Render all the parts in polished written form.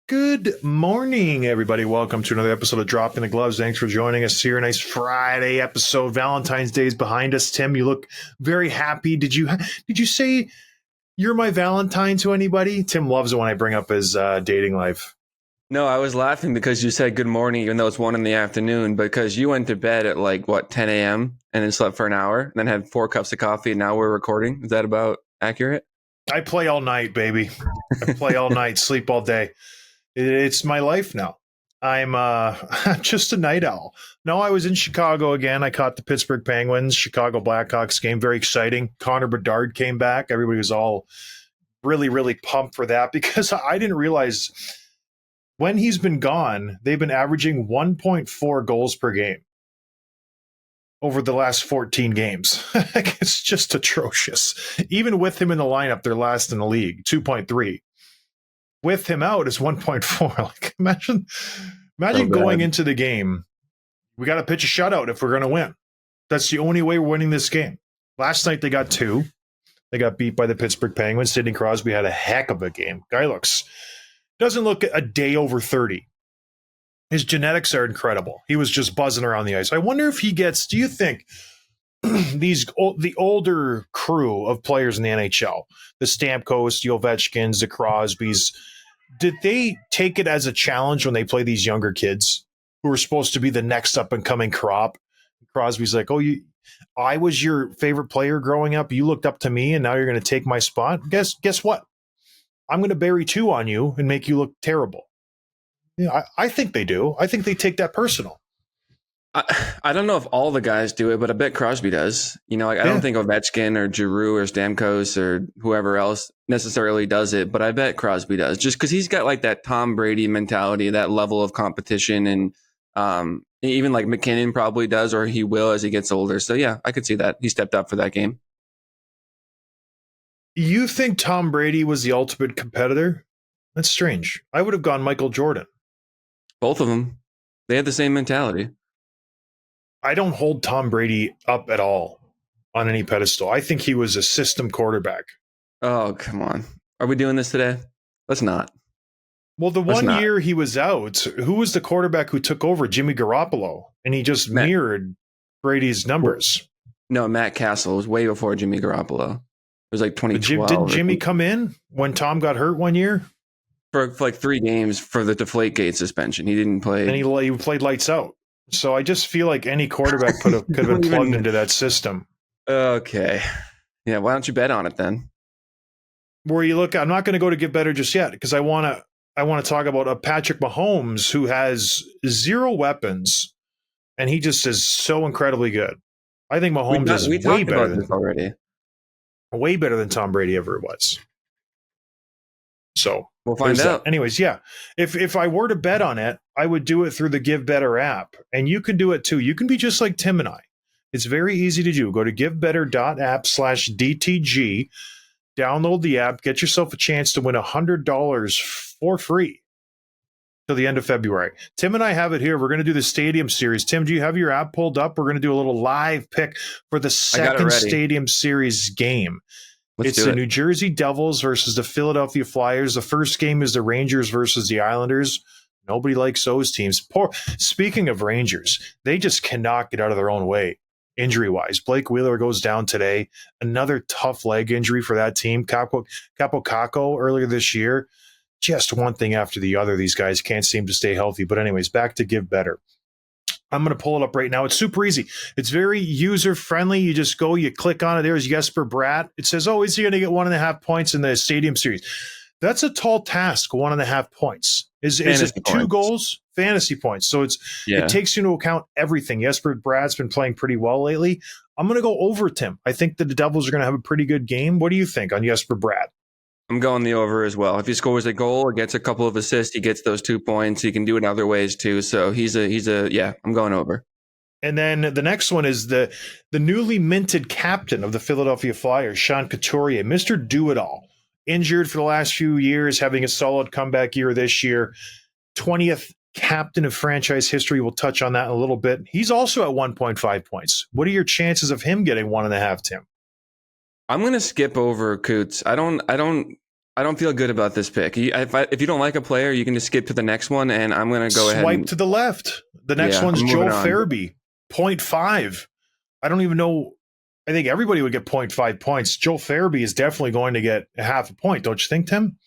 Good morning, everybody. Welcome to another episode of Dropping the Gloves. Thanks for joining us here. Nice Friday episode. Valentine's Day is behind us. Tim, you look very happy. Did you say you're my Valentine to anybody? Tim loves it when I bring up his dating life. No, I was laughing because you said good morning, even though it's 1 PM, because you went to bed at 10 a.m. and then slept for an hour and then had 4 cups of coffee and now we're recording. Is that about accurate? I play all night, baby. I play all night, sleep all day. It's my life now. I'm just a night owl. No, I was in Chicago again. I caught the Pittsburgh Penguins, Chicago Blackhawks game. Very exciting. Connor Bedard came back. Everybody was all really, really pumped for that because I didn't realize when he's been gone, they've been averaging 1.4 goals per game over the last 14 games. It's just atrocious. Even with him in the lineup, they're last in the league, 2.3. With him out, it's 1.4. Like, imagine going into the game. We got to pitch a shutout if we're going to win. That's the only way we're winning this game. Last night they got 2. They got beat by the Pittsburgh Penguins. Sidney Crosby had a heck of a game. Guy doesn't look a day over 30. His genetics are incredible. He was just buzzing around the ice. I wonder if he gets. Do you think the older crew of players in the NHL, the Stamkos, the Ovechkins, the Crosbys, did they take it as a challenge when they play these younger kids who are supposed to be the next up and coming crop? Crosby's like, "Oh, I was your favorite player growing up. You looked up to me, and now you're going to take my spot. Guess what? I'm going to bury 2 on you and make you look terrible." Yeah, I think they do. I think they take that personal. I don't know if all the guys do it, but I bet Crosby does. I don't think Ovechkin or Giroux or Stamkos or whoever else necessarily does it, but I bet Crosby does, just because he's got that Tom Brady mentality, that level of competition, and even McKinnon probably does, or he will as he gets older. So yeah, I could see that he stepped up for that game. You think Tom Brady was the ultimate competitor? That's strange. I would have gone Michael Jordan. Both of them, they had the same mentality. I don't hold Tom Brady up at all on any pedestal. I think he was a system quarterback. Oh, come on. Are we doing this today? Let's not. Well, the year he was out, who was the quarterback who took over? Jimmy Garoppolo. And he just mirrored Brady's numbers. No, Matt Castle was way before Jimmy Garoppolo. It was 2012. Didn't Jimmy come in when Tom got hurt one year? For 3 games for the Deflategate suspension. He didn't play. And he played lights out. So I just feel like any quarterback could have been plugged into that system. Okay. Yeah, why don't you bet on it then? Where you look, I'm not going to go to Give Better just yet because I want to talk about a Patrick Mahomes who has 0 weapons and he just is so incredibly good. I think Mahomes is way better than Tom Brady ever was. So we'll find out. Anyways, yeah. If I were to bet on it, I would do it through the Give Better app. And you can do it too. You can be just like Tim and I. It's very easy to do. Go to givebetter.app/DTG, download the app, get yourself a chance to win $100 for free till the end of February. Tim and I have it here. We're going to do the Stadium Series. Tim, do you have your app pulled up? We're going to do a little live pick for the second Stadium Series game. It's the New Jersey Devils versus the Philadelphia Flyers. The first game is the Rangers versus the Islanders. Nobody likes those teams. Speaking of Rangers, they just cannot get out of their own way injury-wise. Blake Wheeler goes down today. Another tough leg injury for that team. Capo Caco earlier this year. Just one thing after the other. These guys can't seem to stay healthy. But anyways, back to Give Better. I'm going to pull it up right now. It's super easy. It's very user-friendly. You just go, you click on it. There's Jesper Bratt. It says, is he going to get 1.5 points in the Stadium Series? That's a tall task, 1.5 points. Is it 2 goals? Fantasy points. So it takes into account everything. Jesper Bratt's been playing pretty well lately. I'm going to go over Tim. I think that the Devils are going to have a pretty good game. What do you think on Jesper Bratt? I'm going the over as well. If he scores a goal or gets a couple of assists, he gets those 2 points. He can do it other ways too. So I'm going over. And then the next one is the newly minted captain of the Philadelphia Flyers, Sean Couturier, Mr. Do-It-All. Injured for the last few years, having a solid comeback year this year. 20th captain of franchise history. We'll touch on that in a little bit. He's also at 1.5 points. What are your chances of him getting 1.5, Tim? I'm going to skip over Coots. I don't I don't feel good about this pick. If you don't like a player, you can just skip to the next one, and I'm going to go ahead. Swipe to the left. The next one's Joel Farabee, 0.5. I don't even know. I think everybody would get 0.5 points. Joel Farabee is definitely going to get a half a point. Don't you think, Tim?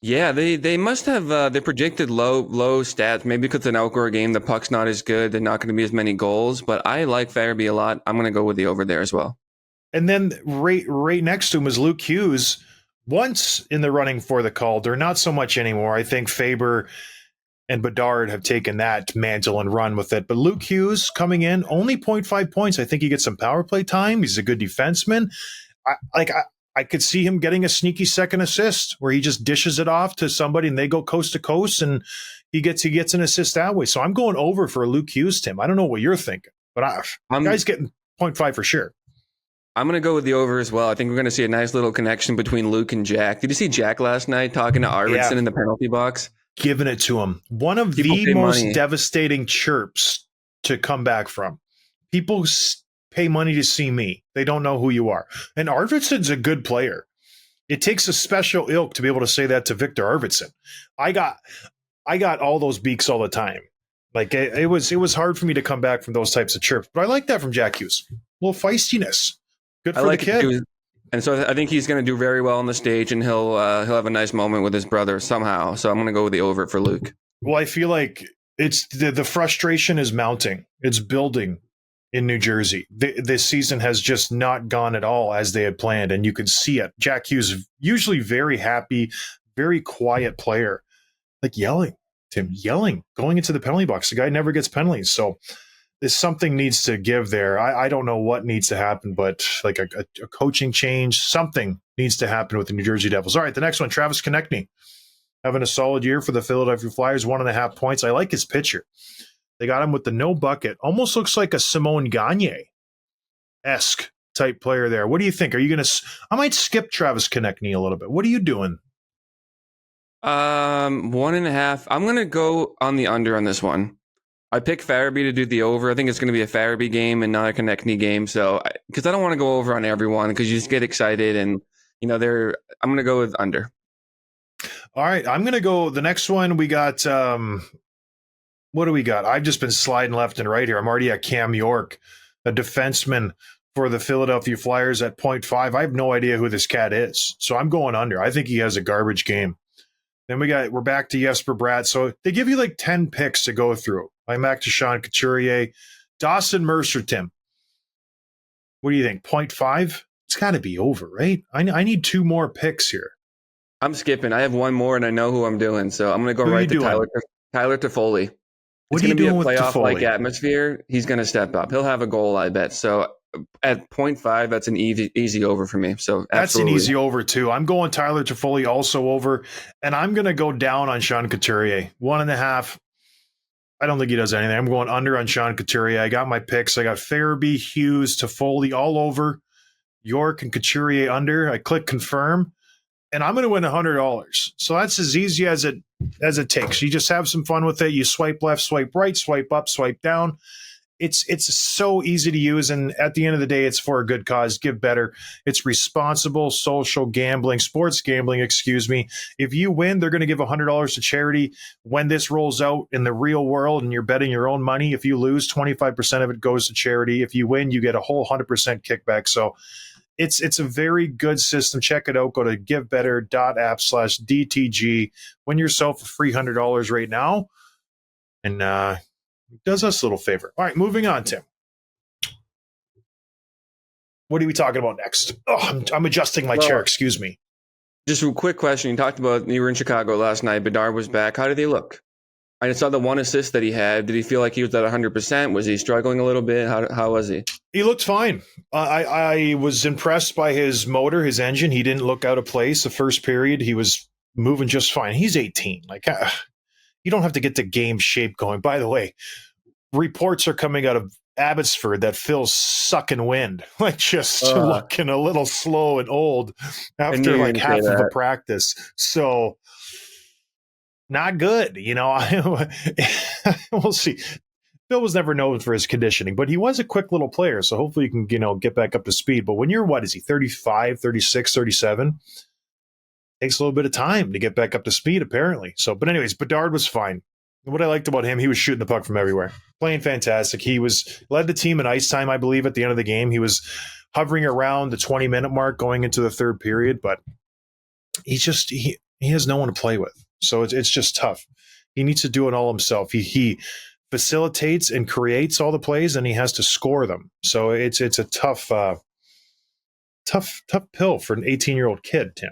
Yeah, they must have they predicted low stats. Maybe because it's an outdoor game, the puck's not as good. They're not going to be as many goals. But I like Farabee a lot. I'm going to go with the over there as well. And then right next to him is Luke Hughes, once in the running for the Calder, not so much anymore. I think Faber and Bedard have taken that mantle and run with it. But Luke Hughes coming in, only 0.5 points. I think he gets some power play time. He's a good defenseman. I could see him getting a sneaky second assist where he just dishes it off to somebody and they go coast to coast and he gets an assist that way. So I'm going over for Luke Hughes, Tim. I don't know what you're thinking, but guy's getting 0.5 for sure. I'm going to go with the over as well. I think we're going to see a nice little connection between Luke and Jack. Did you see Jack last night talking to Arvidsson in the penalty box? Giving it to him. One of the most devastating chirps to come back from. People pay money to see me. They don't know who you are. And Arvidsson's a good player. It takes a special ilk to be able to say that to Victor Arvidsson. I got all those beaks all the time. Like it was hard for me to come back from those types of chirps. But I like that from Jack Hughes. A little feistiness. Good for the kid. And so I think he's going to do very well on the stage, and he'll have a nice moment with his brother somehow. So I'm going to go with the over for Luke. Well, I feel like it's the frustration is mounting. It's building in New Jersey. This season has just not gone at all as they had planned, and you can see it. Jack Hughes, usually very happy, very quiet player, like yelling, going into the penalty box. The guy never gets penalties, so there's something needs to give there. I don't know what needs to happen, but like a coaching change, something needs to happen with the New Jersey Devils. All right, the next one, Travis Konechny, having a solid year for the Philadelphia Flyers, 1.5 points. I like his pitcher. They got him with the no bucket. Almost looks like a Simone Gagne-esque type player there. What do you think? Are you going to – I might skip Travis Konechny a little bit. What are you doing? 1.5. I'm going to go on the under on this one. I picked Farabee to do the over. I think it's going to be a Farabee game and not a Konechny game. So, because I don't want to go over on everyone because you just get excited and, I'm going to go with under. All right. I'm going to go – the next one we got what do we got? I've just been sliding left and right here. I'm already at Cam York, a defenseman for the Philadelphia Flyers at 0.5. I have no idea who this cat is, so I'm going under. I think he has a garbage game. Then we're back to Jesper Bratt. So they give you like 10 picks to go through. I'm back to Sean Couturier. Dawson Mercer, Tim. What do you think? 0.5? It's got to be over, right? I need 2 more picks here. I'm skipping. I have one more, and I know who I'm doing. So I'm going to go right to Tyler Toffoli. What are you doing with Toffoli? It's going to be a playoff-like atmosphere. He's going to step up. He'll have a goal, I bet. So at 0.5, that's an easy over for me. So absolutely. That's an easy over, too. I'm going Tyler Toffoli also over, and I'm going to go down on Sean Couturier. 1.5. I don't think he does anything. I'm going under on Sean Couturier. I got my picks. I got Farabee, Hughes, Toffoli all over. York and Couturier under. I click confirm, and I'm going to win $100. So that's as easy as it takes. You just have some fun with it. You swipe left, swipe right, swipe up, swipe down. It's so easy to use, and at the end of the day, it's for a good cause. Give better. It's responsible social gambling, sports gambling, excuse me. If you win, they're going to give $100 to charity. When this rolls out in the real world and you're betting your own money, if you lose, 25% of it goes to charity. If you win, you get a whole 100% kickback. So it's a very good system. Check it out. Go to givebetter.app/DTG. Win yourself a free $100 right now. And it does us a little favor. All right, moving on, Tim. What are we talking about next? Oh, I'm adjusting my chair. Excuse me. Just a quick question. You talked about you were in Chicago last night. Bedard was back. How did he look? I saw the one assist that he had. Did he feel like he was at 100%? Was he struggling a little bit? How was he? He looked fine. I was impressed by his motor, his engine. He didn't look out of place. The first period, he was moving just fine. He's 18. You don't have to get the game shape going. By the way, reports are coming out of Abbotsford that Phil's sucking wind, looking a little slow and old after half of the practice. So not good. We'll see. Phil was never known for his conditioning, but he was a quick little player. So hopefully you can, get back up to speed. But when you're, what is he, 35, 36, 37? takes a little bit of time to get back up to speed, apparently. So, but anyways, Bedard was fine. What I liked about him, he was shooting the puck from everywhere, playing fantastic. He led the team in ice time, I believe, at the end of the game. He was hovering around the 20-minute mark going into the third period, but he has no one to play with. So it's just tough. He needs to do it all himself. He facilitates and creates all the plays, and he has to score them. So it's a tough pill for an 18-year-old kid, Tim.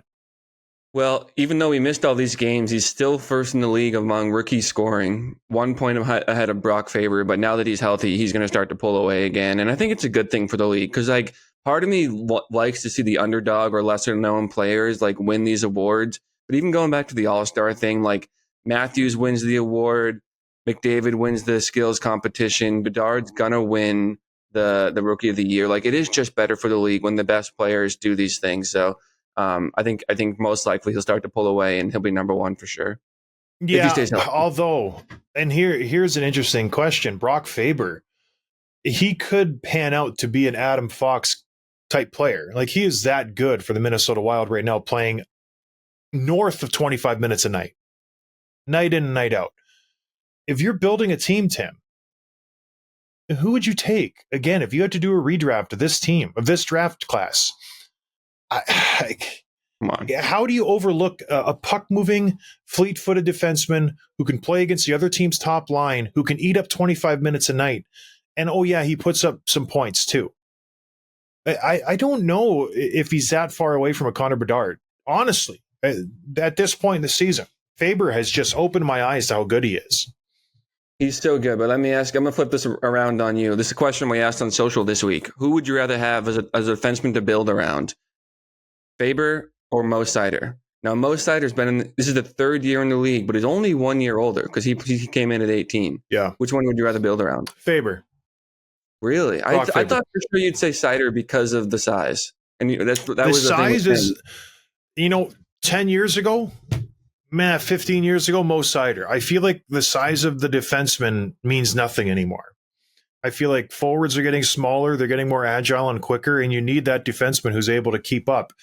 Well, even though he missed all these games, he's still first in the league among rookie scoring, 1 point ahead of Brock Faber. But now that he's healthy, he's going to start to pull away again. And I think it's a good thing for the league because, like, part of me likes to see the underdog or lesser known players like win these awards. But even going back to the All-Star thing, like Matthews wins the award, McDavid wins the skills competition, Bedard's gonna win the Rookie of the Year. Like, it is just better for the league when the best players do these things. So I think most likely he'll start to pull away and he'll be number one for sure. Yeah, if he stays healthy. Although, and here's an interesting question. Brock Faber, he could pan out to be an Adam Fox type player. Like, he is that good for the Minnesota Wild right now, playing north of 25 minutes a night in and night out. If you're building a team, Tim, who would you take? Again, if you had to do a redraft of this team, of this draft class, come on. How do you overlook a puck-moving, fleet-footed defenseman who can play against the other team's top line, who can eat up 25 minutes a night? And, oh, yeah, he puts up some points, too. I don't know if he's that far away from a Connor Bedard. Honestly, at this point in the season, Faber has just opened my eyes to how good he is. He's so good, but let me ask, I'm going to flip this around on you. This is a question we asked on social this week. Who would you rather have as a defenseman to build around? Faber or Mo Seider? Now, Mo Seider's this is the third year in the league, but he's only 1 year older because he came in at 18. Yeah. Which one would you rather build around? Faber. Really? I thought for sure you'd say Seider because of the size. And that was size is, 10 years ago, 15 years ago, Mo Seider. I feel like the size of the defenseman means nothing anymore. I feel like forwards are getting smaller, they're getting more agile and quicker, and you need that defenseman who's able to keep up.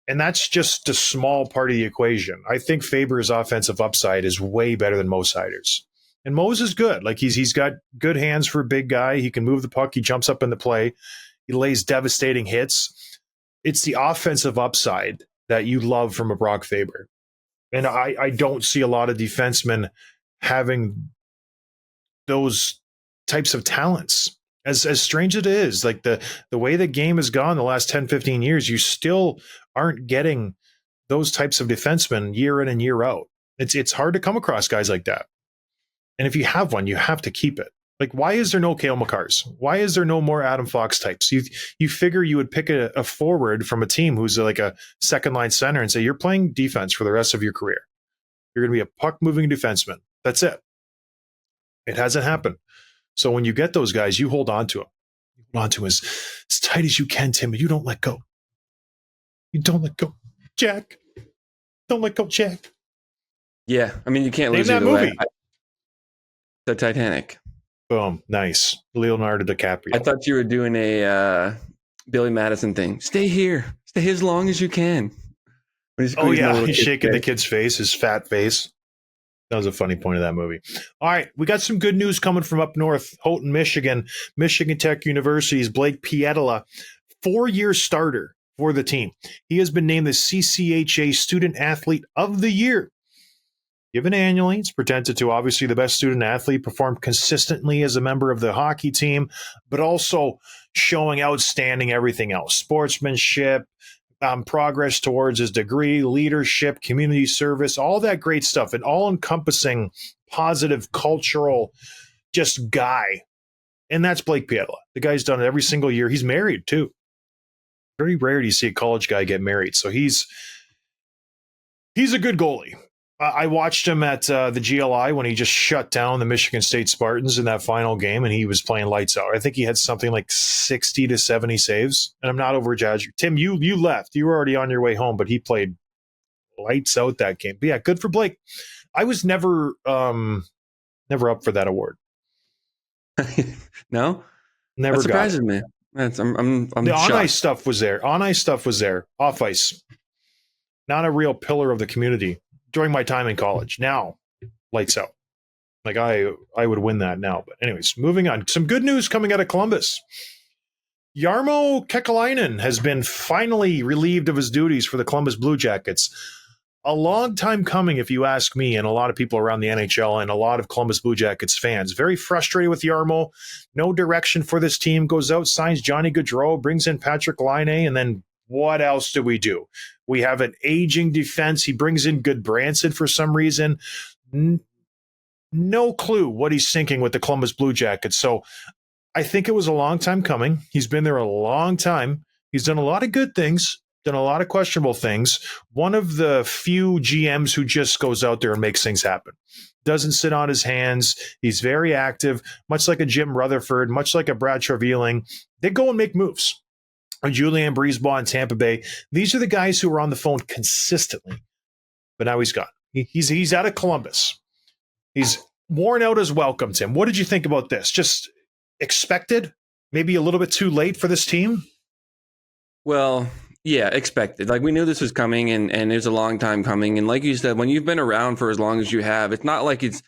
And that's just a small part of the equation. I think Faber's offensive upside is way better than Mo Seider's. And Mo's is good. Like, he's got good hands for a big guy. He can move the puck. He jumps up in the play. He lays devastating hits. It's the offensive upside that you love from a Brock Faber. And I don't see a lot of defensemen having those types of talents. As strange as it is, like the way the game has gone the last 10, 15 years, you still aren't getting those types of defensemen year in and year out. It's hard to come across guys like that. And if you have one, you have to keep it. Like, why is there no Cale Makars? Why is there no more Adam Fox types? You figure you would pick a forward from a team who's like a second-line center and say, you're playing defense for the rest of your career. You're going to be a puck-moving defenseman. That's it. It hasn't happened. So when you get those guys, you hold on to them. You hold on to them as tight as you can, Tim, and you don't let go. You don't let go. Jack. Don't let go, Jack. Yeah, I mean, you can't lose that either movie. way. The Titanic. Boom. Nice. Leonardo DiCaprio. I thought you were doing a Billy Madison thing. Stay here. Stay as long as you can. He's shaking the kid's face, his fat face. That was a funny point of that movie. All right, we got some good news coming from up north, Houghton, Michigan. Michigan Tech University's Blake Pietila, 4-year starter for the team. He has been named the CCHA Student Athlete of the Year. Given annually, it's presented to obviously the best student athlete, performed consistently as a member of the hockey team, but also showing outstanding everything else: sportsmanship, progress towards his degree, leadership, community service, all that great stuff, an all-encompassing, positive, cultural, just guy. And that's Blake Pietila. The guy's done it every single year. He's married, too. Very rare do you see a college guy get married. So he's a good goalie. I watched him at the GLI when he just shut down the Michigan State Spartans in that final game, and he was playing lights out. I think he had something like 60 to 70 saves, and I'm not over-exaggerating. Tim, you left. You were already on your way home, but he played lights out that game. But yeah, good for Blake. I was never up for that award. No? Never that surprises got it. me. I'm the shocked. on-ice stuff was there. On-ice stuff was there. Off-ice. not a real pillar of the community during my time in college. Now, lights out. Like I would win that now. But anyways, moving on. Some good news coming out of Columbus. Jarmo Kekalainen has been finally relieved of his duties for the Columbus Bluejackets. A long time coming, if you ask me, and a lot of people around the NHL and a lot of Columbus Blue Jackets fans. Very frustrated with Jarmo. No direction for this team. Goes out, signs Johnny Gaudreau, brings in Patrick Laine, and then what else do? We have an aging defense. He brings in Goodbranson for some reason. No clue what he's thinking with the Columbus Blue Jackets. So I think it was a long time coming. He's been there a long time. He's done a lot of good things, done a lot of questionable things. One of the few GMs who just goes out there and makes things happen. Doesn't sit on his hands. He's very active, much like a Jim Rutherford, much like a Brad Trevelyan. They go and make moves. Or Julian Brisebois in Tampa Bay. These are the guys who are on the phone consistently. But now he's gone. He's out of Columbus. He's worn out his welcome, Tim. What did you think about this? Just expected? Maybe a little bit too late for this team? Well, yeah, expected. Like we knew this was coming and it was a long time coming. And like you said, when you've been around for as long as you have, it's not like it's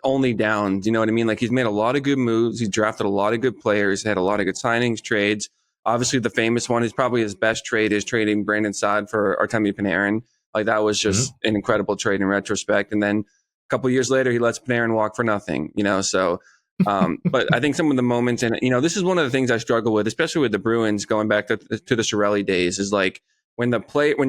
only down. You know what I mean? Like he's made a lot of good moves. He's drafted a lot of good players, had a lot of good signings, trades. Obviously, the famous one is probably his best trade is trading Brandon Saad for Artemi Panarin. Like that was just an incredible trade in retrospect. And then a couple of years later, he lets Panarin walk for nothing, so but I think some of the moments, and this is one of the things I struggle with, especially with the Bruins going back to the Chiarelli days, is like when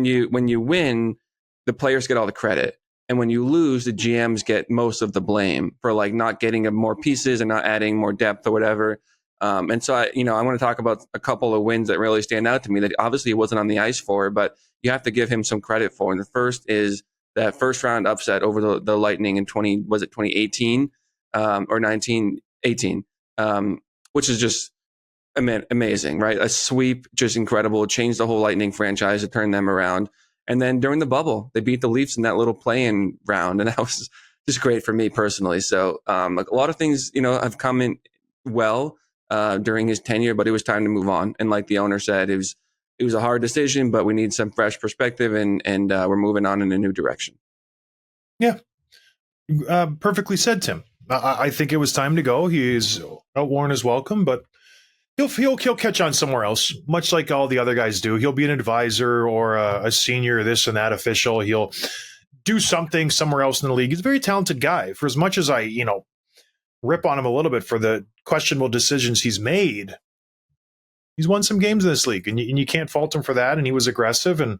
you win, the players get all the credit. And when you lose, the GMs get most of the blame for like not getting more pieces and not adding more depth or whatever. And so I want to talk about a couple of wins that really stand out to me that obviously he wasn't on the ice for, but you have to give him some credit for. And the first is that first round upset over the Lightning in 2018 or 1918, which is just amazing, right? A sweep, just incredible. It changed the whole Lightning franchise to turn them around. And then during the bubble, they beat the Leafs in that little play-in round, and that was just great for me personally. So like a lot of things, have come in well during his tenure, but it was time to move on. And like the owner said, it was a hard decision, but we need some fresh perspective, and we're moving on in a new direction. Yeah, perfectly said, Tim. I think it was time to go. He's outworn his welcome, but he'll catch on somewhere else, much like all the other guys do. He'll be an advisor or a senior, this and that official. He'll do something somewhere else in the league. He's a very talented guy. For as much as I, rip on him a little bit for the questionable decisions he's made, he's won some games in this league, and you can't fault him for that. And he was aggressive, and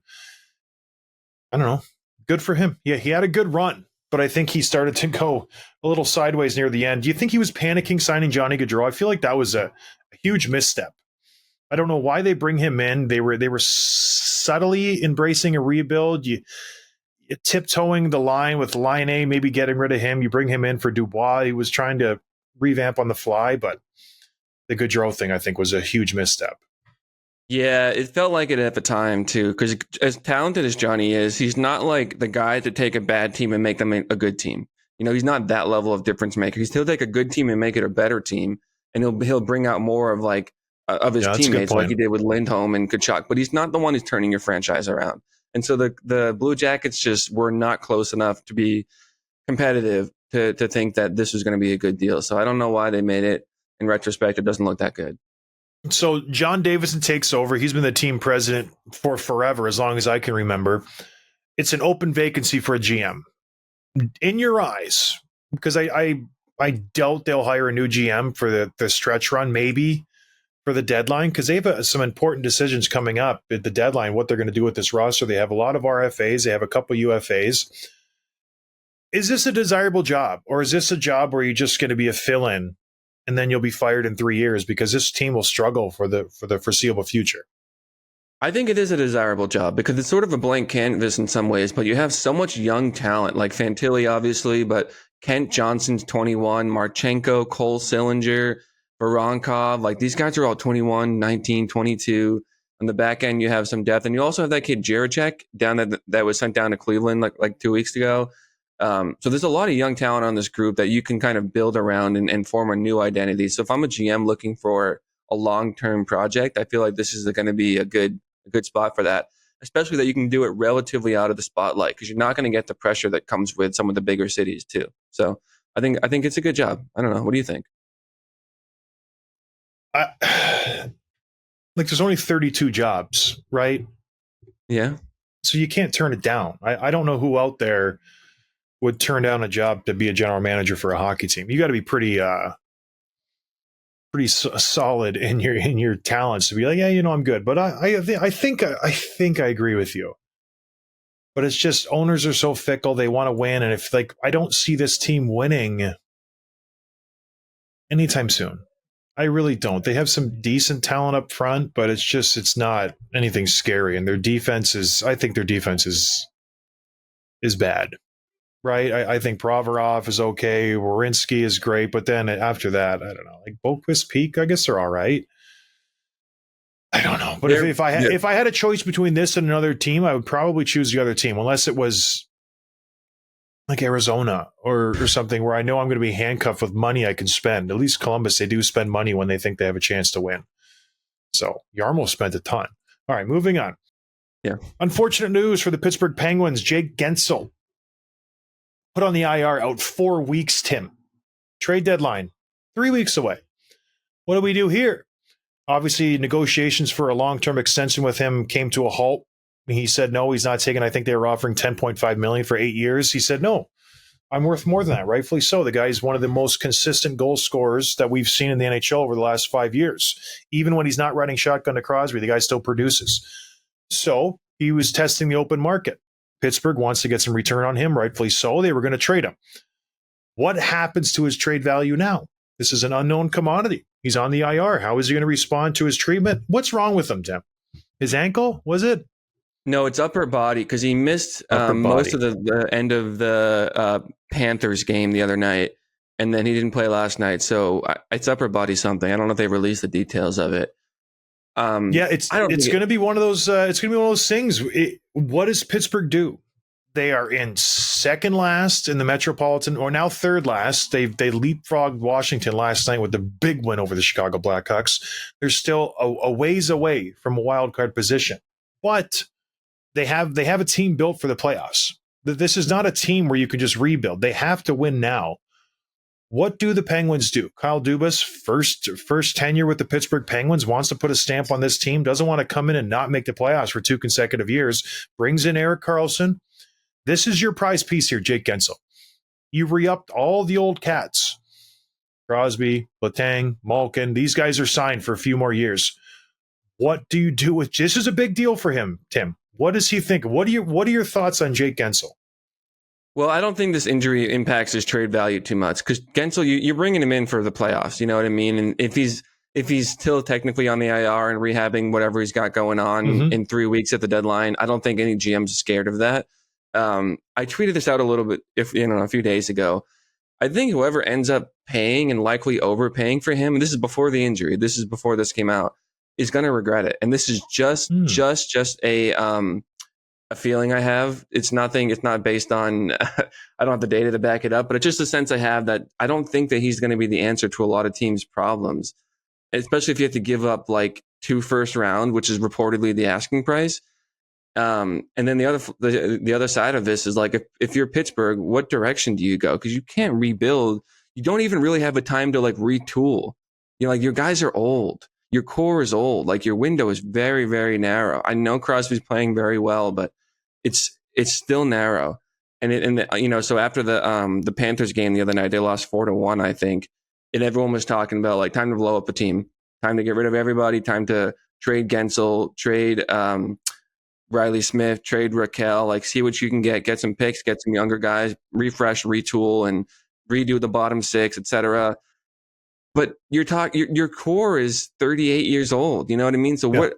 I don't know, good for him. Yeah, he had a good run, but I think he started to go a little sideways near the end. Do you think he was panicking signing Johnny Gaudreau? I feel like that was a huge misstep. I don't know why they bring him in. They were subtly embracing a rebuild. You tiptoeing the line with Laine, maybe getting rid of him. You bring him in for Dubois. He was trying to revamp on the fly, but the Gaudreau thing, I think, was a huge misstep. Yeah, it felt like it at the time, too, because as talented as Johnny is, he's not like the guy to take a bad team and make them a good team. He's not that level of difference maker. He'll take a good team and make it a better team, and he'll bring out more of of his teammates like he did with Lindholm and Kachuk, but he's not the one who's turning your franchise around. And so the Blue Jackets just were not close enough to be competitive to think that this was going to be a good deal. So I don't know why they made it. In retrospect, it doesn't look that good. So John Davison takes over. He's been the team president for forever, as long as I can remember. It's an open vacancy for a GM. In your eyes, because I doubt they'll hire a new GM for the stretch run, maybe for the deadline, because they have some important decisions coming up at the deadline, what they're going to do with this roster. They have a lot of RFAs. They have a couple UFAs. Is this a desirable job, or is this a job where you're just going to be a fill-in and then you'll be fired in 3 years because this team will struggle for the foreseeable future? I think it is a desirable job because it's sort of a blank canvas in some ways, but you have so much young talent, like Fantilli, obviously, but Kent Johnson's 21, Marchenko, Cole Sillinger, Voronkov, like these guys are all 21, 19, 22. On the back end, you have some depth. And you also have that kid, Jiricek, down that was sent down to Cleveland like 2 weeks ago. So there's a lot of young talent on this group that you can kind of build around and form a new identity. So if I'm a GM looking for a long-term project, I feel like this is going to be a good spot for that. especially that you can do it relatively out of the spotlight because you're not going to get the pressure that comes with some of the bigger cities too. So I think it's a good job. I don't know. What do you think? There's only 32 jobs, right? Yeah. So you can't turn it down. I don't know who out there would turn down a job to be a general manager for a hockey team. You got to be pretty solid in your talents to be like, yeah, I'm good. But I think I agree with you. But it's just owners are so fickle; they want to win, and if I don't see this team winning anytime soon. I really don't. They have some decent talent up front, but it's not anything scary. And their defense is bad, right? I think Provorov is okay. Werenski is great. But then after that, I don't know. Boquist, Peak, I guess they're all right. I don't know. But if I had a choice between this and another team, I would probably choose the other team, unless it was like Arizona or something where I know I'm going to be handcuffed with money I can spend. At least Columbus, they do spend money when they think they have a chance to win. So Jarmo spent a ton. All right, moving on. Yeah. Unfortunate news for the Pittsburgh Penguins. Jake Guentzel put on the IR, out 4 weeks, Tim. Trade deadline, 3 weeks away. What do we do here? Obviously, negotiations for a long-term extension with him came to a halt. He said no, he's not taking. I think they were offering $10.5 million for 8 years. He said no, I'm worth more than that. Rightfully so. The guy's one of the most consistent goal scorers that we've seen in the NHL over the last 5 years. Even when he's not riding shotgun to Crosby, the guy still produces. So he was testing the open market. Pittsburgh wants to get some return on him. Rightfully so. They were going to trade him. What happens to his trade value now? This is an unknown commodity. He's on the IR. How is he going to respond to his treatment? What's wrong with him, Tim? His ankle? Was it? No, it's upper body because he missed most of the end of the Panthers game the other night, and then he didn't play last night. So it's upper body something. I don't know if they released the details of it. It's going to be one of those. It's going to be one of those things. What does Pittsburgh do? They are in second last in the Metropolitan, or now third last. They leapfrogged Washington last night with the big win over the Chicago Blackhawks. They're still a ways away from a wild card position, but they have a team built for the playoffs. This is not a team where you can just rebuild. They have to win now. What do the Penguins do? Kyle Dubas, first tenure with the Pittsburgh Penguins, wants to put a stamp on this team, doesn't want to come in and not make the playoffs for 2 consecutive years, brings in Erik Karlsson. This is your prize piece here, Jake Guentzel. You re-upped all the old cats. Crosby, Letang, Malkin, these guys are signed for a few more years. What do you do with this? Is a big deal for him, Tim. What does he think? What are your thoughts on Jake Guentzel? Well, I don't think this injury impacts his trade value too much because Guentzel, you're bringing him in for the playoffs. You know what I mean? And if he's still technically on the IR and rehabbing whatever he's got going on in 3 weeks at the deadline, I don't think any GM's scared of that. I tweeted this out a little bit, a few days ago. I think whoever ends up paying and likely overpaying for him, and this is before the injury, this is before this came out, is going to regret it. And this is just a feeling I have. It's nothing. It's not based on, I don't have the data to back it up, but it's just a sense I have that I don't think that he's going to be the answer to a lot of teams' problems, especially if you have to give up 2 first round, which is reportedly the asking price. And then the other side of this is if you're Pittsburgh, what direction do you go? Because you can't rebuild. You don't even really have a time to retool. Your guys are old. Your core is old. Your window is very, very narrow. I know Crosby's playing very well, but it's still narrow. So after the Panthers game the other night, they lost 4-1, I think, and everyone was talking about time to blow up a team, time to get rid of everybody, time to trade Guentzel, trade Riley Smith, trade Raquel, see what you can get some picks, get some younger guys, refresh, retool, and redo the bottom 6, etc. But your core is 38 years old. You know what I mean? So what?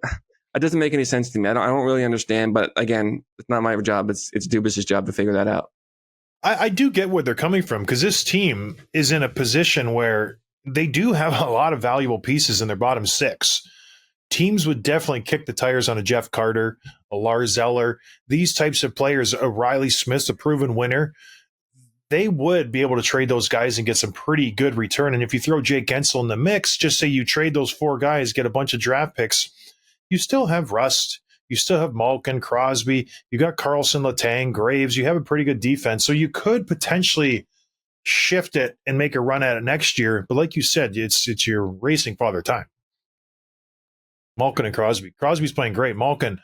It doesn't make any sense to me. I don't really understand. But again, it's not my job. It's Dubas' job to figure that out. I do get where they're coming from because this team is in a position where they do have a lot of valuable pieces in their bottom 6. Teams would definitely kick the tires on a Jeff Carter, a Lars Eller, these types of players. A Riley Smith's a proven winner. They would be able to trade those guys and get some pretty good return. And if you throw Jake Guentzel in the mix, just say you trade those 4 guys, get a bunch of draft picks, you still have rust. You still have Malkin, Crosby. You got Carlson, Letang, Graves. You have a pretty good defense. So you could potentially shift it and make a run at it next year. But like you said, it's your racing father time. Malkin and Crosby. Crosby's playing great. Malkin,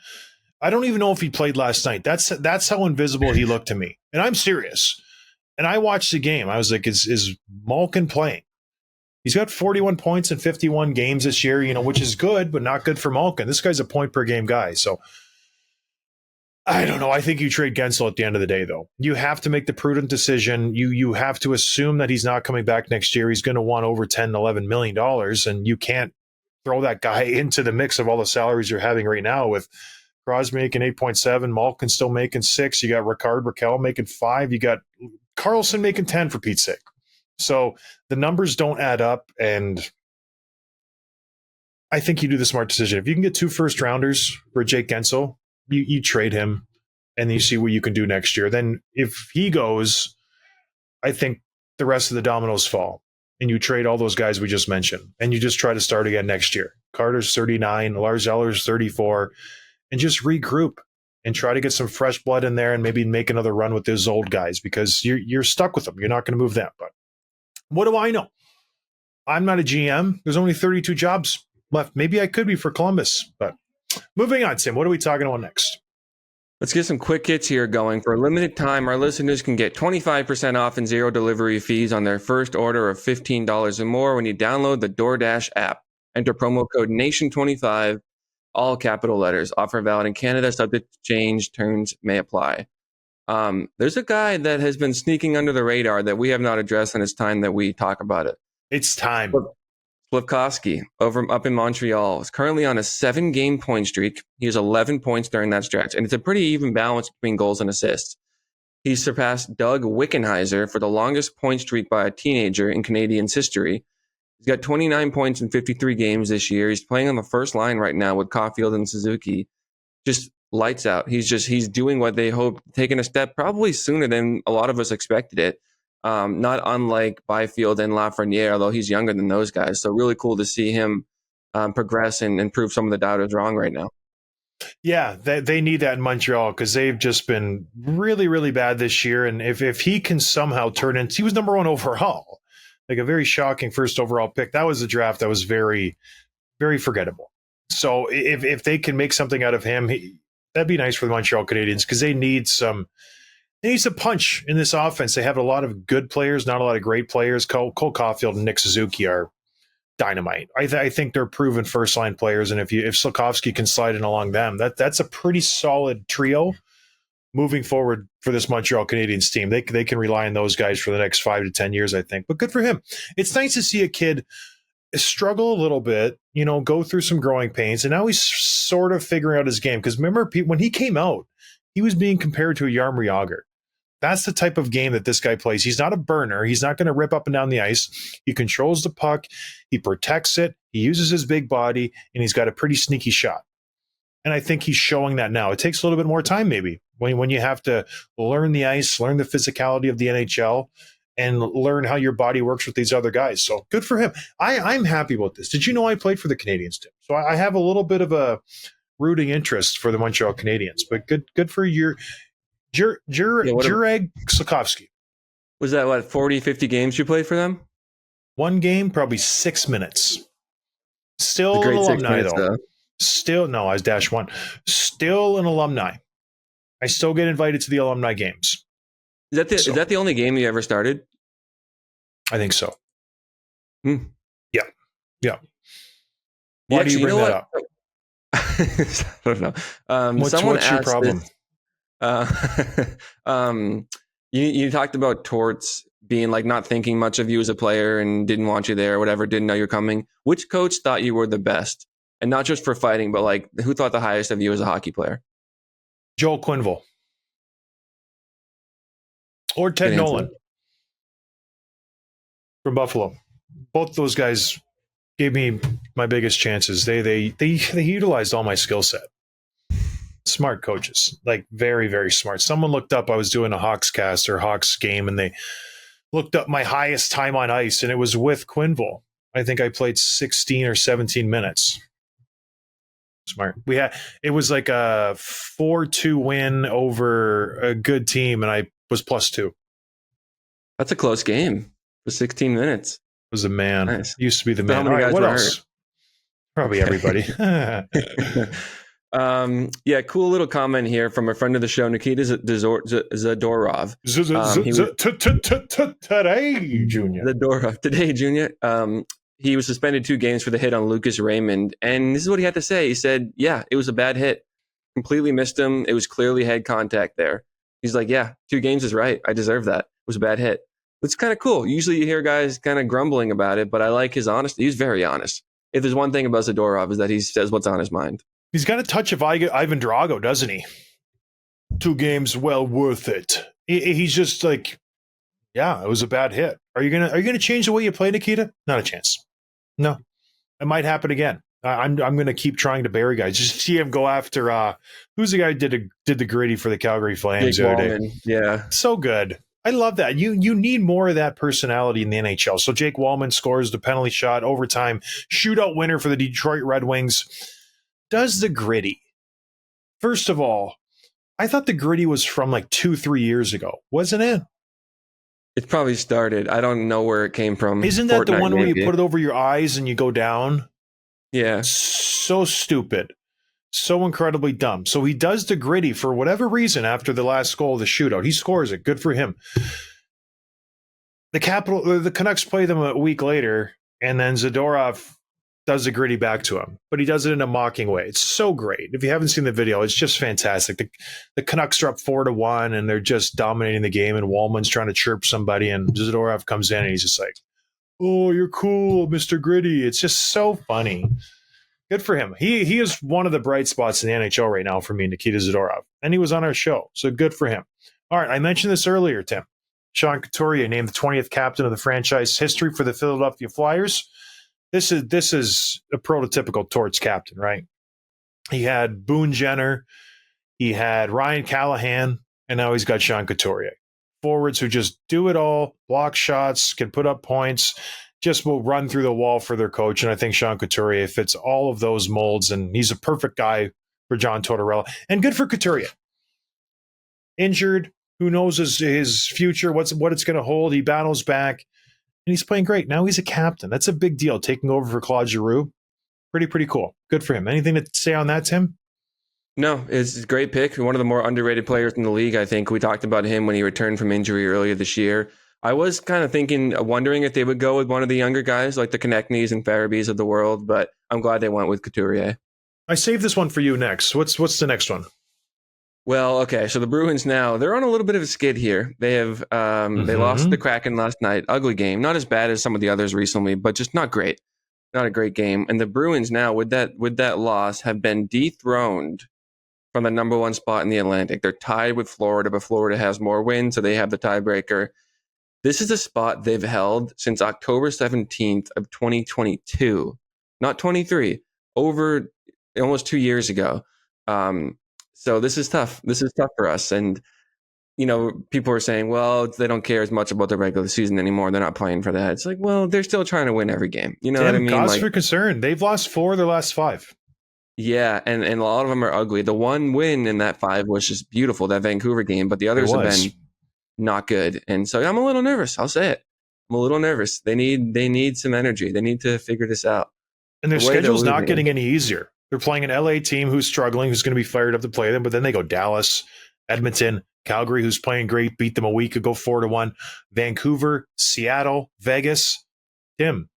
I don't even know if he played last night. That's how invisible he looked to me. And I'm serious. And I watched the game. I was like, is Malkin playing? He's got 41 points in 51 games this year, which is good, but not good for Malkin. This guy's a point per game guy. So I don't know. I think you trade Guentzel at the end of the day, though. You have to make the prudent decision. You have to assume that he's not coming back next year. He's going to want over $10, $11 million, and you can't throw that guy into the mix of all the salaries you're having right now with Crosby making 8.7, Malkin still making 6. You got Raquel making 5. You got Carlson making 10, for Pete's sake. So the numbers don't add up, and I think you do the smart decision. If you can get 2 first-rounders for Jake Guentzel, you trade him, and you see what you can do next year. Then if he goes, I think the rest of the dominoes fall, and you trade all those guys we just mentioned, and you just try to start again next year. Carter's 39, Lars Eller's 34, and just regroup and try to get some fresh blood in there and maybe make another run with those old guys, because you're stuck with them. You're not going to move them. But what do I know? I'm not a GM. There's only 32 jobs left. Maybe I could be for Columbus. But moving on, Tim, what are we talking about next? Let's get some quick hits here going. For a limited time, our listeners can get 25% off and 0 delivery fees on their first order of $15 or more when you download the DoorDash app. Enter promo code NATION25, all capital letters. Offer valid in Canada, subject to change. Terms may apply. There's a guy that has been sneaking under the radar that we have not addressed, and it's time that we talk about it. It's time. Slafkovsky up in Montreal is currently on a 7-game point streak. He has 11 points during that stretch, and it's a pretty even balance between goals and assists. He's surpassed Doug Wickenheiser for the longest point streak by a teenager in Canadiens history. He's got 29 points in 53 games this year. He's playing on the first line right now with Caulfield and Suzuki. Just lights out. He's doing what they hoped, taking a step probably sooner than a lot of us expected it. Not unlike Byfield and Lafreniere, although he's younger than those guys. So really cool to see him progress and prove some of the doubters wrong right now. Yeah, they need that in Montreal, because they've just been really, really bad this year. And if he can somehow turn into, he was number 1 overall, like a very shocking first overall pick. That was a draft that was very, very forgettable. So if they can make something out of him, that'd be nice for the Montreal Canadiens, because they need some punch in this offense. They have a lot of good players, not a lot of great players. Cole Caulfield and Nick Suzuki are dynamite. I think they're proven first-line players, and if Slafkovsky can slide in along them, that's a pretty solid trio moving forward for this Montreal Canadiens team. They can rely on those guys for the next 5 to 10 years, I think. But good for him. It's nice to see a kid struggle a little bit, go through some growing pains, and now he's sort of figuring out his game. Because remember, when he came out, he was being compared to a Jarmo Jagr. That's the type of game that this guy plays. He's not a burner. He's not going to rip up and down the ice. He controls the puck. He protects it. He uses his big body, and he's got a pretty sneaky shot. And I think he's showing that now. It takes a little bit more time, maybe, when you have to learn the ice, learn the physicality of the NHL, and learn how your body works with these other guys. So good for him. I'm happy about this. Did you know I played for the Canadiens, Tim? So I have a little bit of a rooting interest for the Montreal Canadiens. But good for Juraj Slafkovsky. Was that, 40, 50 games you played for them? 1 game, probably 6 minutes. Still an alumni, though. Still, no, I was -1. Still an alumni. I still get invited to the alumni games. Is that the only game you ever started? I think so. Yeah. Why do you bring that up? I don't know. What's your problem? You talked about Torts being like not thinking much of you as a player and didn't want you there or whatever, didn't know you're coming. Which coach thought you were the best? And not just for fighting, but like who thought the highest of you as a hockey player? Joel Quenneville. Or Ted Nolan from Buffalo. Both those guys gave me my biggest chances. They utilized all my skill set. Smart coaches, like very, very smart. Someone looked up, I was doing a Hawks cast or Hawks game, and they looked up my highest time on ice, and it was with Quenneville. I think I played 16 or 17 minutes. Smart. It was like a 4-2 win over a good team, and I was +2. That's a close game for 16 minutes. Was a man. Nice. Used to be the So man. how many All right, guys what were else? hurt? Probably everybody. Yeah, cool little comment here from a friend of the show, Nikita Zadorov. Today, Junior. Zadorov, today, Junior. He was suspended 2 games for the hit on Lucas Raymond. And this is what he had to say. He said, yeah, it was a bad hit. Completely missed him. It was clearly head contact there. He's like, yeah, 2 games is right. I deserve that. It was a bad hit. It's kind of cool. Usually you hear guys kind of grumbling about it, but I like his honesty. He's very honest. If there's one thing about Zadorov is that he says what's on his mind. He's got a touch of Ivan Drago, doesn't he? 2 games, well worth it. He's just like, yeah, it was a bad hit. Are you gonna change the way you play, Nikita? Not a chance. No, it might happen again. I'm gonna keep trying to bury guys. Just see him go after who's the guy who did the gritty for the Calgary Flames the other day. Yeah, so good. I love that. You need more of that personality in the NHL. So Jake Wallman scores the penalty shot, overtime shootout winner for the Detroit Red Wings. Does the gritty. First of all, I thought the gritty was from like 2-3 years ago, wasn't it? It probably started. I don't know where it came from. Isn't that Fortnite, the one where maybe. you put it over your eyes and you go down? Yeah. So stupid. So incredibly dumb. So he does the gritty for whatever reason after the last goal of the shootout. He scores it. Good for him. The Canucks play them a week later, and then Zadorov does the gritty back to him. But he does it in a mocking way. It's so great. If you haven't seen the video, it's just fantastic. The Canucks are up 4-1, and they're just dominating the game, and Wallman's trying to chirp somebody, and Zadorov comes in, and he's just like, oh, you're cool, Mr. Gritty. It's just so funny. Good for him. He is one of the bright spots in the NHL right now for me, Nikita Zadorov. And he was on our show, so good for him. All right, I mentioned this earlier, Tim. Sean Couturier named the 20th captain of the franchise history for the Philadelphia Flyers. This is a prototypical Torts captain, right? He had Boone Jenner, he had Ryan Callahan, and now he's got Sean Couturier. Forwards who just do it all, block shots, can put up points, just will run through the wall for their coach. And I think Sean Couturier fits all of those molds, and he's a perfect guy for John Tortorella. And good for Couturier. Injured, who knows his future, what it's going to hold. He battles back, and he's playing great. Now he's a captain. That's a big deal, taking over for Claude Giroux. Pretty cool. Good for him. Anything to say on that, Tim? No, it's a great pick. One of the more underrated players in the league, I think. We talked about him when he returned from injury earlier this year. I was kind of wondering if they would go with one of the younger guys, like the Konechnys and Farabys of the world, but I'm glad they went with Couturier. I saved this one for you next. What's the next one? Well, okay, so the Bruins now, they're on a little bit of a skid here. They have they lost to the Kraken last night. Ugly game. Not as bad as some of the others recently, but just not great. Not a great game. And the Bruins now, with that loss, have been dethroned from the number 1 spot in the Atlantic. They're tied with Florida, but Florida has more wins, so they have the tiebreaker. This is a spot they've held since October 17th of 2022, not 23, over almost 2 years ago. So this is tough. This is tough for us. And, people are saying, well, they don't care as much about the regular season anymore. They're not playing for that. It's like, well, they're still trying to win every game. You know what I mean? Cause for concern. They've lost 4 of their last 5. Yeah, and a lot of them are ugly. The one win in that 5 was just beautiful, that Vancouver game, but the others have been not good. And so I'm a little nervous. I'll say it. I'm a little nervous. They need some energy. They need to figure this out. And their schedule's not getting any easier. They're playing an LA team who's struggling, who's going to be fired up to play them, but then they go Dallas, Edmonton, Calgary, who's playing great, beat them a week ago 4-1, Vancouver, Seattle, Vegas. Tim,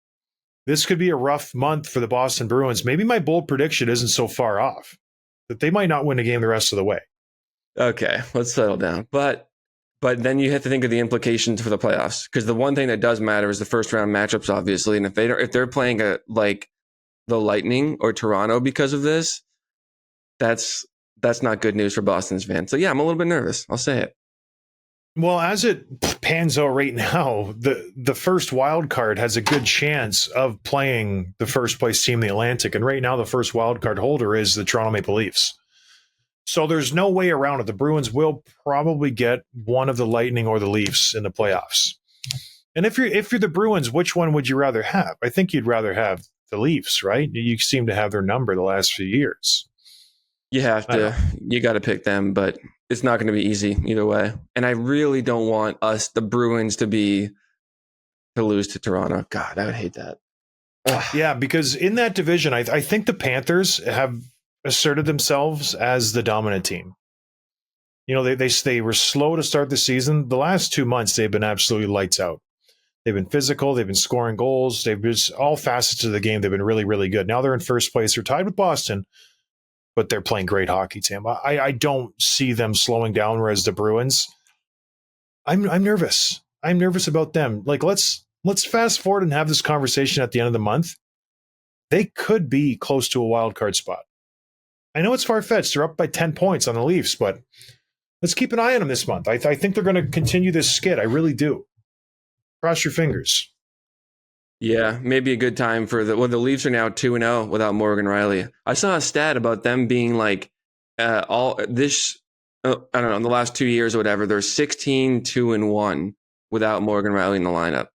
this could be a rough month for the Boston Bruins. Maybe my bold prediction isn't so far off, that they might not win a game the rest of the way. Okay, let's settle down. But then you have to think of the implications for the playoffs, because the one thing that does matter is the first round matchups, obviously. And if they're playing like the Lightning or Toronto because of this, that's not good news for Boston's fans. So yeah, I'm a little bit nervous. I'll say it. Well, as it pans out right now, the first wild card has a good chance of playing the first place team in the Atlantic. And right now, the first wild card holder is the Toronto Maple Leafs. So there's no way around it. The Bruins will probably get one of the Lightning or the Leafs in the playoffs. And if you're the Bruins, which one would you rather have? I think you'd rather have the Leafs, right? You seem to have their number the last few years. You have to. You got to pick them, but it's not going to be easy either way. And I really don't want us, the Bruins, to lose to Toronto. God, I would hate that. Ugh. Yeah, because in that division, I think the Panthers have asserted themselves as the dominant team. You know, they were slow to start the season. The last 2 months, they've been absolutely lights out. They've been physical. They've been scoring goals. They've just all facets of the game. They've been really, really good. Now they're in first place. They're tied with Boston, but they're playing great hockey, Tim. I don't see them slowing down, whereas the Bruins, I'm nervous. I'm nervous about them. Like, let's fast forward and have this conversation at the end of the month. They could be close to a wild card spot. I know it's far-fetched. They're up by 10 points on the Leafs, but let's keep an eye on them this month. I think they're going to continue this skid. I really do. Cross your fingers. Yeah, maybe a good time for the Leafs are now 2-0 without Morgan Rielly. I saw a stat about them being like I don't know, in the last 2 years or whatever, they're 16-2-1 without Morgan Rielly in the lineup.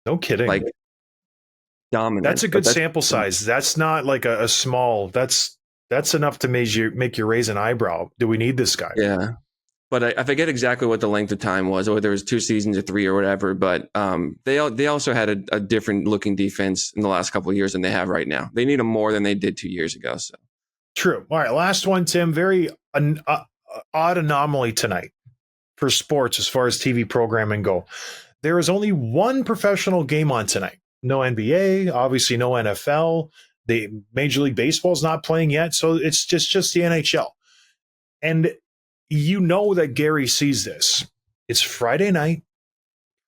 No kidding. Like, dominant. That's a good sample size. That's not like a small, that's enough to make you raise an eyebrow. Do we need this guy? Yeah. But I forget exactly what the length of time was, whether it was 2 seasons or 3 or whatever. But they also had a different looking defense in the last couple of years than they have right now. They need them more than they did 2 years ago. So true. All right, last one, Tim. Very odd anomaly tonight for sports as far as TV programming go. There is only one professional game on tonight. No NBA, obviously no NFL. The Major League Baseball is not playing yet, so it's just the NHL. And you know that Gary sees this. It's Friday night,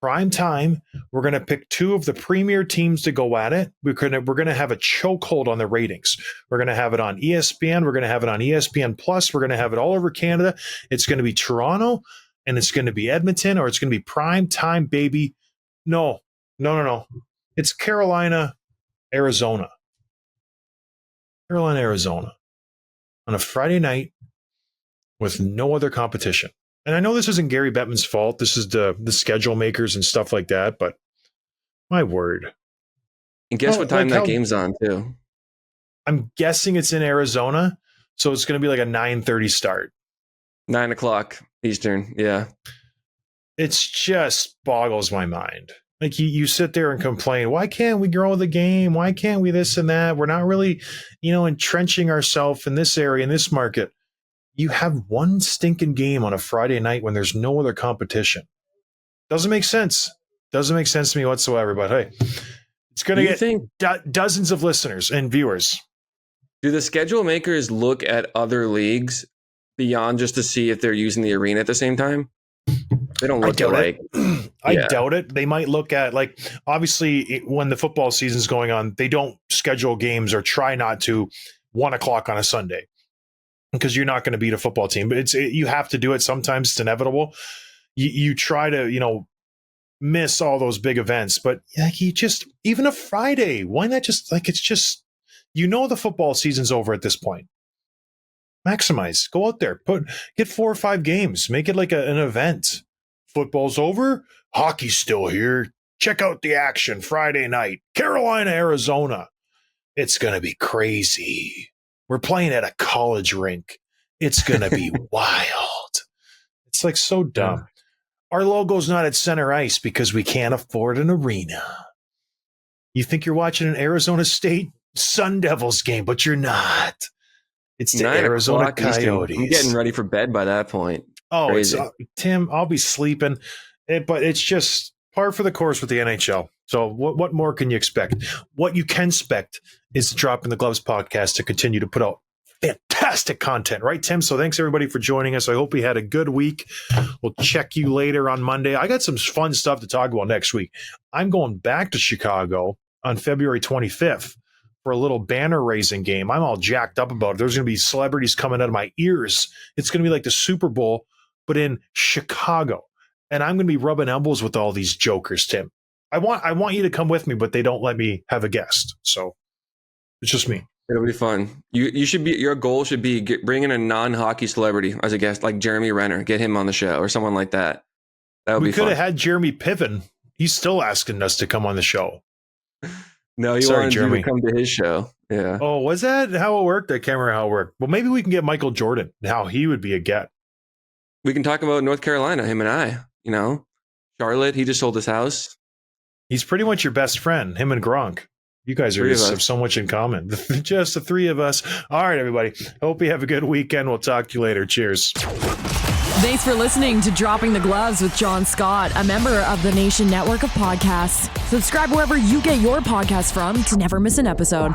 prime time. We're going to pick 2 of the premier teams to go at it. We're going to have a chokehold on the ratings. We're going to have it on ESPN. We're going to have it on ESPN Plus. We're going to have it all over Canada. It's going to be Toronto, and it's going to be Edmonton, or it's going to be prime time, baby. No. It's Carolina, Arizona. Carolina, Arizona on a Friday night with no other competition. And I know this isn't Gary Bettman's fault. This is the schedule makers and stuff like that, but my word. And guess what time that game's on, too? I'm guessing it's in Arizona, so it's going to be like a 9:30 start. 9 o'clock Eastern, yeah. It's just boggles my mind. Like you sit there and complain, why can't we grow the game? Why can't we this and that? We're not really, entrenching ourselves in this area, in this market. You have one stinking game on a Friday night when there's no other competition. Doesn't make sense. Doesn't make sense to me whatsoever. But hey, it's going to get dozens of listeners and viewers. Do the schedule makers look at other leagues beyond just to see if they're using the arena at the same time? They don't look at like. I doubt it. They might look at, like, obviously when the football season's going on, they don't schedule games or try not to 1 o'clock on a Sunday because you're not going to beat a football team. But you have to do it sometimes. It's inevitable. You try to, miss all those big events. But you just, even a Friday, why not just, like, it's just, the football season's over at this point. Maximize. Go out there. Get 4 or 5 games. Make it like an event. Football's over. Hockey's still here. Check out the action Friday night. Carolina, Arizona. It's going to be crazy. We're playing at a college rink. It's going to be wild. It's like so dumb. Yeah. Our logo's not at center ice because we can't afford an arena. You think you're watching an Arizona State Sun Devils game, but you're not. It's the Arizona Coyotes. I'm getting ready for bed by that point. Oh, Tim, I'll be sleeping. But it's just par for the course with the NHL. So what more can you expect? What you can expect is the Drop in the Gloves podcast to continue to put out fantastic content. Right, Tim? So thanks, everybody, for joining us. I hope you had a good week. We'll check you later on Monday. I got some fun stuff to talk about next week. I'm going back to Chicago on February 25th. For a little banner raising game. I'm all jacked up about it. There's going to be celebrities coming out of my ears. It's going to be like the Super Bowl, but in Chicago. And I'm going to be rubbing elbows with all these jokers, Tim. I want you to come with me, but they don't let me have a guest. So it's just me. It'll be fun. Your goal should be bring in a non-hockey celebrity as a guest, like Jeremy Renner. Get him on the show or someone like that. That would be fun. We could have had Jeremy Piven. He's still asking us to come on the show. No, he Sorry, wanted you Jeremy. to come to his show. Yeah. Oh, was that how it worked? I can't remember how it worked. Well, maybe we can get Michael Jordan. How he would be a get. We can talk about North Carolina, him and I. Charlotte, he just sold his house. He's pretty much your best friend, him and Gronk. You guys have so much in common. Just the three of us. All right, everybody. Hope you have a good weekend. We'll talk to you later. Cheers. Thanks for listening to Dropping the Gloves with John Scott, a member of the Nation Network of Podcasts. Subscribe wherever you get your podcasts from to never miss an episode.